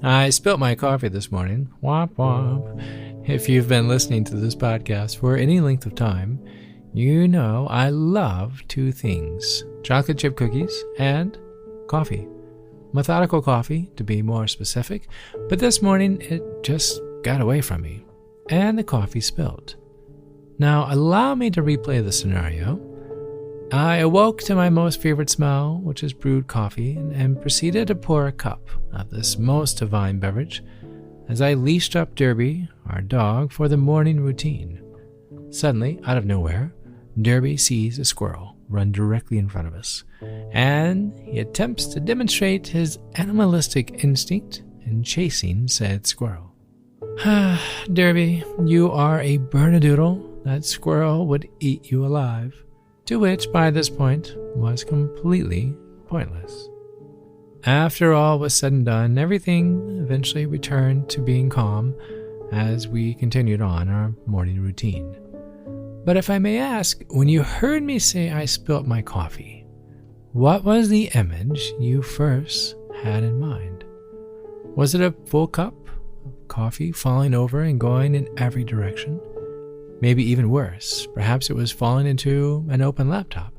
I spilt my coffee this morning. Womp womp. If you've been listening to this podcast for any length of time, you know I love two things: chocolate chip cookies and coffee. Methodical coffee, to be more specific, but this morning it just got away from me, and the coffee spilled. Now, allow me to replay the scenario. I awoke to my most favorite smell, which is brewed coffee, and proceeded to pour a cup of this most divine beverage as I leashed up Derby, our dog, for the morning routine. Suddenly, out of nowhere, Derby sees a squirrel run directly in front of us, and he attempts to demonstrate his animalistic instinct in chasing said squirrel. Derby, you are a burnadoodle. That squirrel would eat you alive. To which, by this point, was completely pointless. After all was said and done, everything eventually returned to being calm as we continued on our morning routine. But if I may ask, when you heard me say I spilt my coffee, what was the image you first had in mind? Was it a full cup of coffee falling over and going in every direction? Maybe even worse, perhaps it was falling into an open laptop.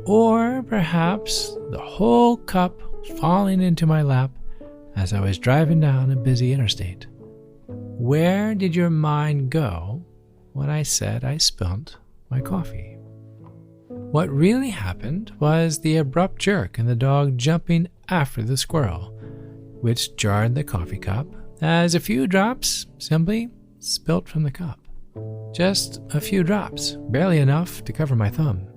Or perhaps the whole cup falling into my lap as I was driving down a busy interstate. Where did your mind go when I said I spilt my coffee? What really happened was the abrupt jerk and the dog jumping after the squirrel, which jarred the coffee cup as a few drops simply spilt from the cup. Just a few drops, barely enough to cover my thumb.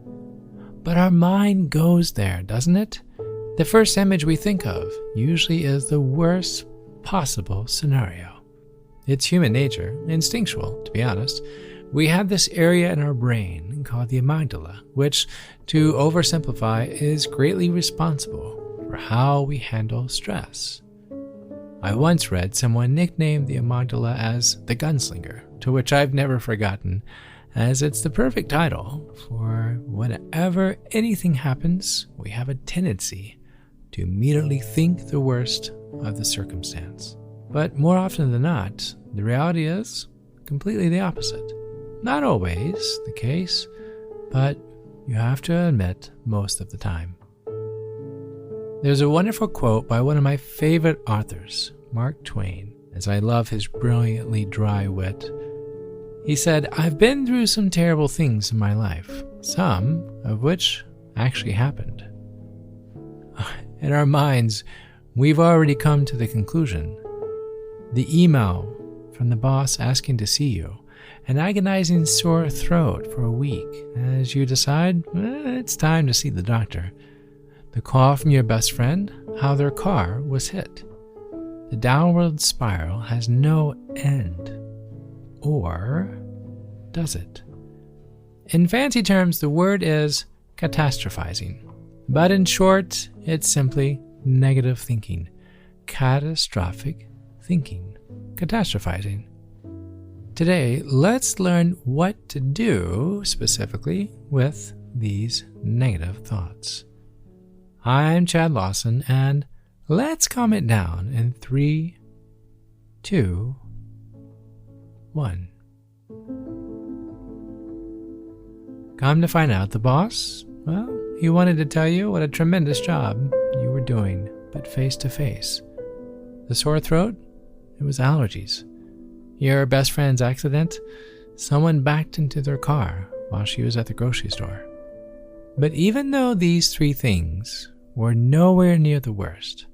But our mind goes there, doesn't it? The first image we think of usually is the worst possible scenario. It's human nature, instinctual, to be honest. We have this area in our brain called the amygdala, which, to oversimplify, is greatly responsible for how we handle stress. I once read someone nicknamed the amygdala as the gunslinger, to which I've never forgotten, as it's the perfect title for whenever anything happens, we have a tendency to immediately think the worst of the circumstance. But more often than not, the reality is completely the opposite. Not always the case, but you have to admit most of the time. There's a wonderful quote by one of my favorite authors, Mark Twain, as I love his brilliantly dry wit. He said, "I've been through some terrible things in my life, some of which actually happened." In our minds, we've already come to the conclusion. The email from the boss asking to see you, an agonizing sore throat for a week as you decide it's time to see the doctor. The call from your best friend, how their car was hit. The downward spiral has no end. Or does it? In fancy terms, the word is catastrophizing. But in short, it's simply negative thinking. Catastrophic thinking. Catastrophizing. Today, let's learn what to do specifically with these negative thoughts. I'm Chad Lawson, and let's calm it down in 3, 2, 1. Come to find out, the boss, well, he wanted to tell you what a tremendous job you were doing, but face to face. The sore throat? It was allergies. Your best friend's accident? Someone backed into their car while she was at the grocery store. But even though these three things were nowhere near the worst,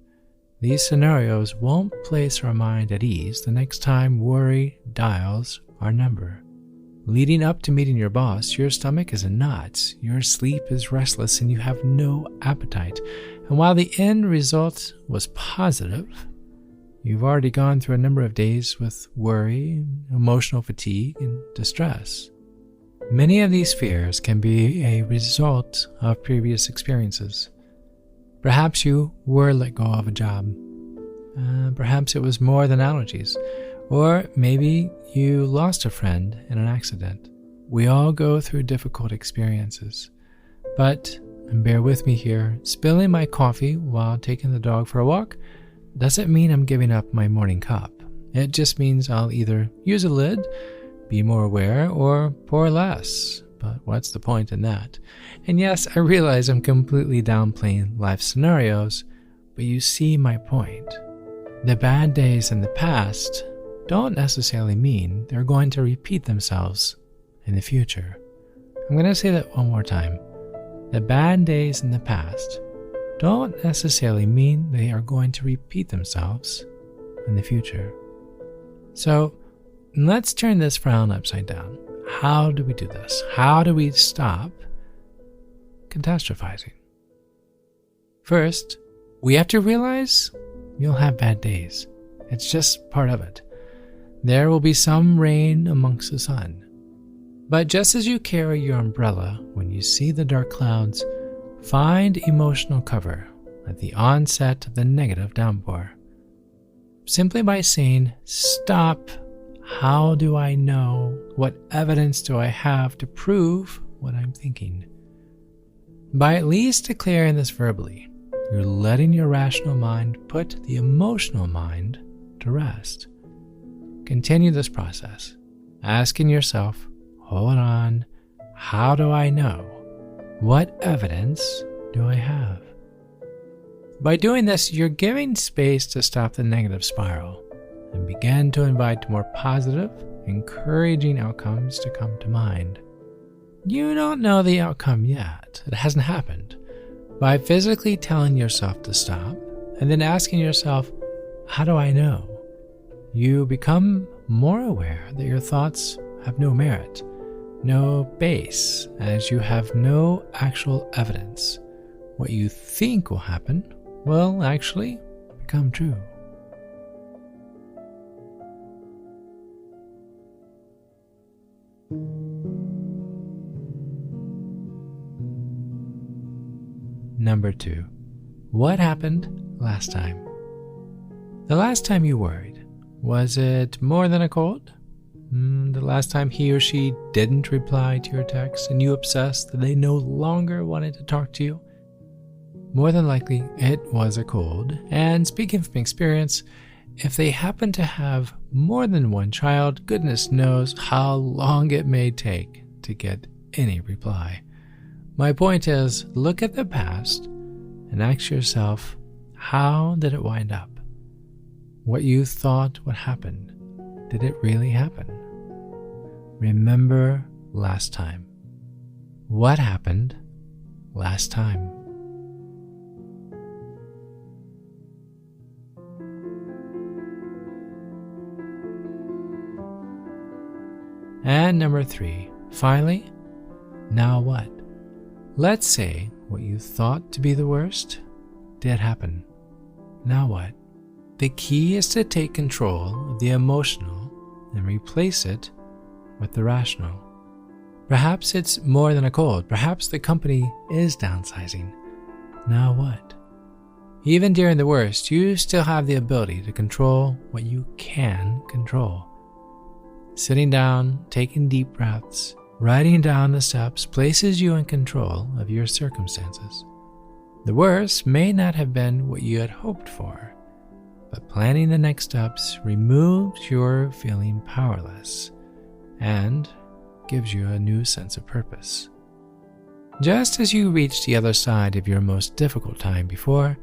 these scenarios won't place our mind at ease the next time worry dials our number. Leading up to meeting your boss, your stomach is in knots, your sleep is restless, and you have no appetite. And while the end result was positive, you've already gone through a number of days with worry, emotional fatigue, and distress. Many of these fears can be a result of previous experiences. Perhaps you were let go of a job. Perhaps it was more than allergies. Or maybe you lost a friend in an accident. We all go through difficult experiences. But, and bear with me here, spilling my coffee while taking the dog for a walk, doesn't mean I'm giving up my morning cup. It just means I'll either use a lid, be more aware, or pour less. But what's the point in that? And yes, I realize I'm completely downplaying life scenarios, but you see my point. The bad days in the past don't necessarily mean they're going to repeat themselves in the future. I'm going to say that one more time. The bad days in the past don't necessarily mean they are going to repeat themselves in the future. So let's turn this frown upside down. How do we do this? How do we stop catastrophizing? First, we have to realize you'll have bad days. It's just part of it. There will be some rain amongst the sun. But just as you carry your umbrella when you see the dark clouds, find emotional cover at the onset of the negative downpour. Simply by saying, stop, how do I know? What evidence do I have to prove what I'm thinking? By at least declaring this verbally, you're letting your rational mind put the emotional mind to rest. Continue this process, asking yourself, hold on, how do I know? What evidence do I have? By doing this, you're giving space to stop the negative spiral and begin to invite more positive, encouraging outcomes to come to mind. You don't know the outcome yet. It hasn't happened. By physically telling yourself to stop and then asking yourself, how do I know? You become more aware that your thoughts have no merit, no base, as you have no actual evidence. What you think will happen will actually become true. Number 2. What happened last time? The last time you worried, was it more than a cold? The last time he or she didn't reply to your text and you obsessed that they no longer wanted to talk to you? More than likely, it was a cold. And speaking from experience, if they happen to have more than one child, goodness knows how long it may take to get any reply. My point is, look at the past and ask yourself, how did it wind up? What you thought would happen, did it really happen? Remember last time. What happened last time? And number 3, finally, now what? Let's say what you thought to be the worst did happen. Now what? The key is to take control of the emotional and replace it with the rational. Perhaps it's more than a cold. Perhaps the company is downsizing. Now what? Even during the worst, you still have the ability to control what you can control. Sitting down, taking deep breaths, writing down the steps places you in control of your circumstances. The worst may not have been what you had hoped for, but planning the next steps removes your feeling powerless and gives you a new sense of purpose. Just as you reach the other side of your most difficult time before,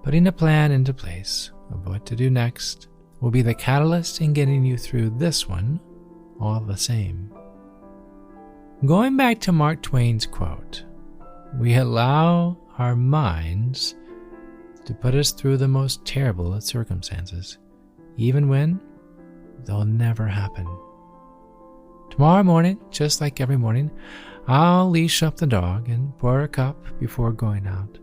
putting a plan into place of what to do next will be the catalyst in getting you through this one all the same. Going back to Mark Twain's quote, we allow our minds to put us through the most terrible of circumstances, even when they'll never happen. Tomorrow morning, just like every morning, I'll leash up the dog and pour a cup before going out.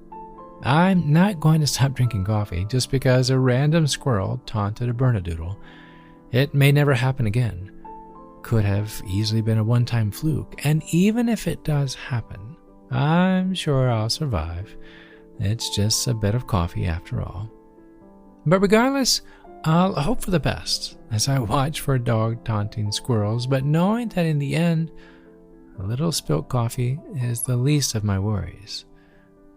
I'm not going to stop drinking coffee just because a random squirrel taunted a Bernedoodle. It may never happen again. Could have easily been a one-time fluke, and even if it does happen, I'm sure I'll survive. It's just a bit of coffee after all. But regardless, I'll hope for the best as I watch for dog taunting squirrels, but knowing that in the end, a little spilt coffee is the least of my worries,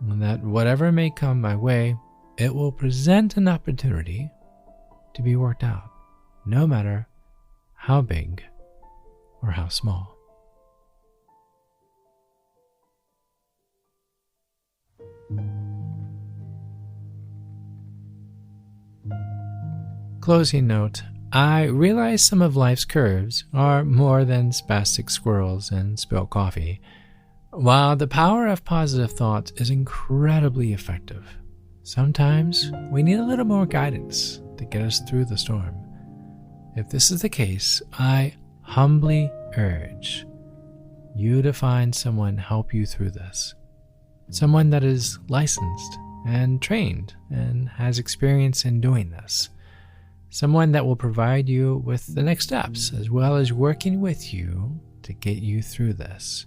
and that whatever may come my way, it will present an opportunity to be worked out, no matter how big or how small. Closing note, I realize some of life's curves are more than spastic squirrels and spilled coffee. While the power of positive thoughts is incredibly effective, sometimes we need a little more guidance to get us through the storm. If this is the case, I humbly urge you to find someone to help you through this. Someone that is licensed and trained and has experience in doing this. Someone that will provide you with the next steps, as well as working with you to get you through this.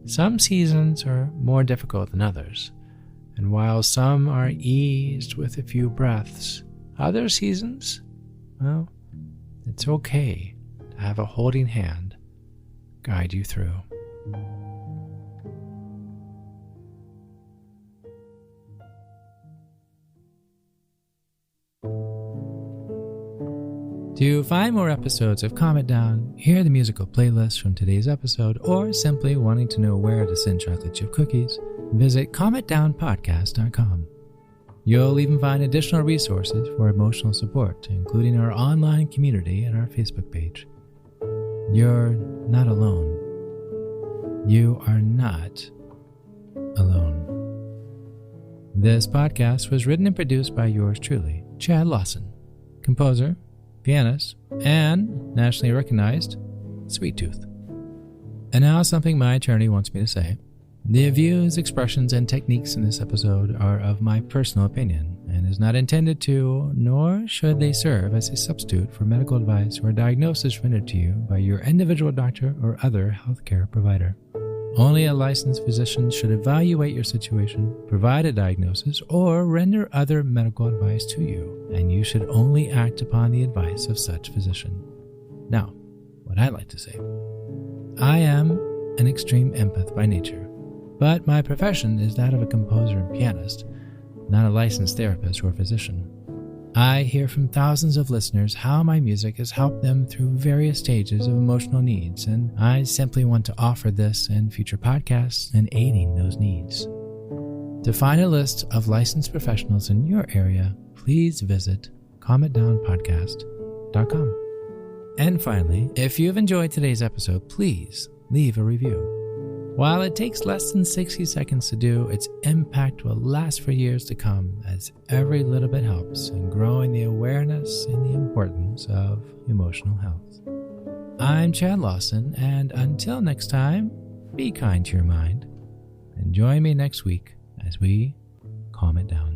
Some seasons are more difficult than others, and while some are eased with a few breaths, other seasons, well, it's okay to have a holding hand guide you through. To find more episodes of Calm It Down, hear the musical playlist from today's episode, or simply wanting to know where to send chocolate chip cookies, visit calmitdownpodcast.com. You'll even find additional resources for emotional support, including our online community and our Facebook page. You're not alone. You are not alone. This podcast was written and produced by yours truly, Chad Lawson, composer, pianist, and nationally recognized Sweet Tooth. And now something my attorney wants me to say. The views, expressions, and techniques in this episode are of my personal opinion and is not intended to, nor should they serve as a substitute for medical advice or diagnosis rendered to you by your individual doctor or other healthcare provider. Only a licensed physician should evaluate your situation, provide a diagnosis, or render other medical advice to you, and you should only act upon the advice of such physician. Now, what I like to say. I am an extreme empath by nature, but my profession is that of a composer and pianist, not a licensed therapist or physician. I hear from thousands of listeners how my music has helped them through various stages of emotional needs, and I simply want to offer this and future podcasts in aiding those needs. To find a list of licensed professionals in your area, please visit calmitdownpodcast.com. And finally, if you've enjoyed today's episode, please leave a review. While it takes less than 60 seconds to do, its impact will last for years to come, as every little bit helps in growing the awareness and the importance of emotional health. I'm Chad Lawson, and until next time, be kind to your mind, and join me next week as we calm it down.